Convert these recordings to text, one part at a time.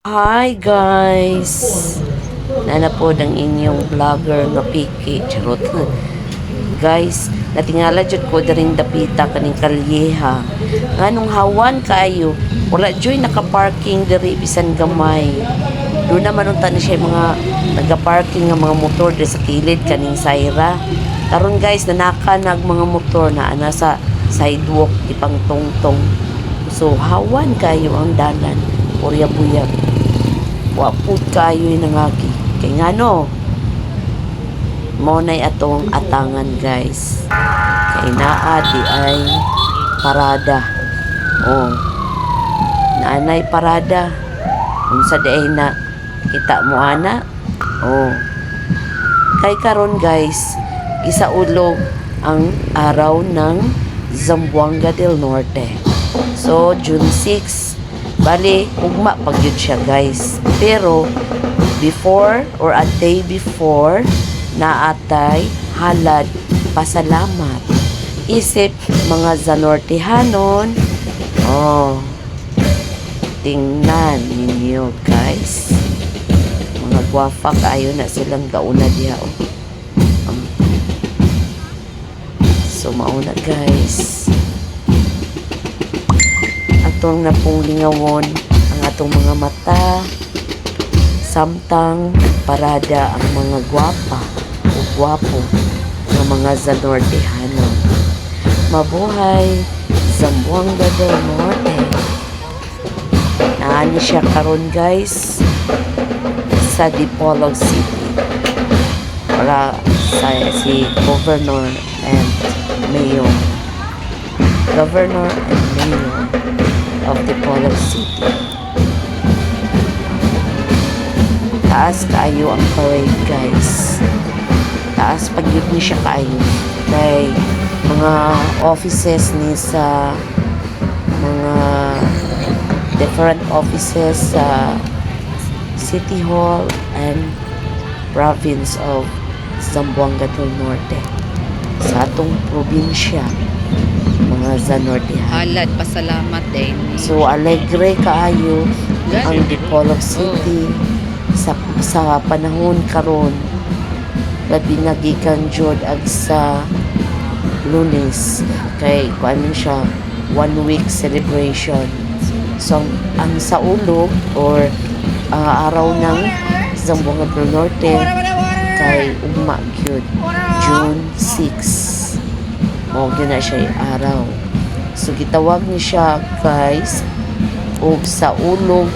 Hi guys! Nana po ng inyong vlogger nga Piki. Charot. Guys, natingala jud ko daring dapita kaning kalyeha. Nganong hawan kayo. Wala joy naka-parking diri bisan gamay. Doon naman unta na siya mga nagaparking nga mga motor diri sa kilid kaning sayra. Karon guys, nanaka nag mga motor na ana sa sidewalk ipang tungtong. So hawan kayo ang dalan. Purya-buyag. Wapud kayo nangagi. Kay ngano? Monay atong atangan guys. Kay naa di ay parada. Oh. Naanay parada. Unsa di ay na kita mo ana? Oh. Kay karon guys, gisaulog ang araw ng Zamboanga del Norte. So June 6 bali, ugma pagyud siya guys. Pero, before or a day before, naatay halad pasalamat. Isip mga Zanortehanon. Oh, tingnan ninyo guys. Mga gwafa kaayo na silang gauna diha. Oh. So, mauna guys. Atong napong lingawon ang atong mga mata samtang parada ang mga gwapa o gwapo ng mga Zanortehano. Mabuhay Zamboanga del Norte. Naani siya karon guys sa Dipolog City para sa si Governor and Mayor of Dipolog City. Taas kaayo ang parade guys. Taas pagyud ni siya kaayo. Kay mga offices ni sa mga different offices sa City Hall and province of Zamboanga del Norte. Sa atong probinsya mga Zanortehan. Halad, pasalamat din. So, alegre kaayo ang Dipolog City sa panahon karon. Labi nagikan jud ag sa Lunes kay kuan siya 1 week celebration. So, ang saulog or araw ng Zamboanga del Norte kay ugma gyud June 6. O na siya araw. So gitawag ni siya guys og sa Ulog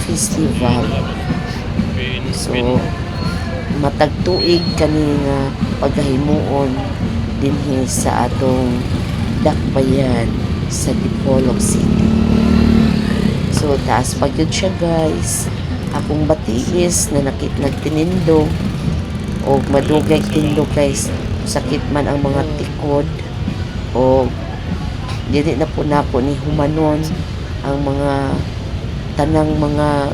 Festival. So matag tuig kaning paghimuon dinhi sa atong dakbayan sa Dipolog City. So taas pagyud siya guys. Akong batiis na nagtinindog o madugay tindog guys. Sakit man ang mga tikod o dili na po ni humanon ang mga tanang mga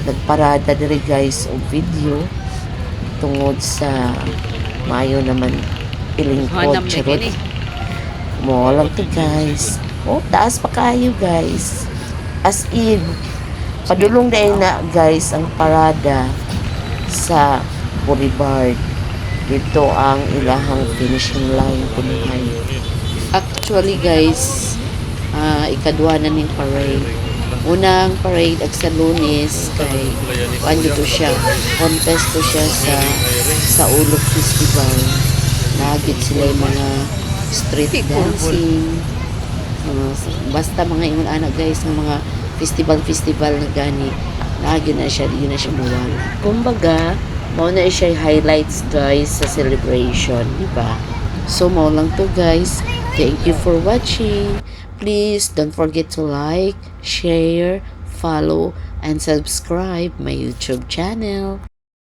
nagparada diri guys o video tungod sa mayo naman pilingkod charot mo lang to guys. Oh, taas pa kayo guys, as in padulong dahil na guys ang parada sa Boulevard. Dito ang ilahang finishing line kunuhay. Actually guys, ikadwa na ning parade. Unang parade ag sa Lunes kay kuan dito siya, contest to siya sa Ulog Festival. Nagit sila yung mga street dancing. Basta mga ingon anak guys ng mga festival na gani. Nagit na siya, yun na siya mawala. Kumbaga, mao na siya highlights guys sa celebration, di ba? So mao lang to guys. Thank you for watching. Please don't forget to like, share, follow, and subscribe my YouTube channel.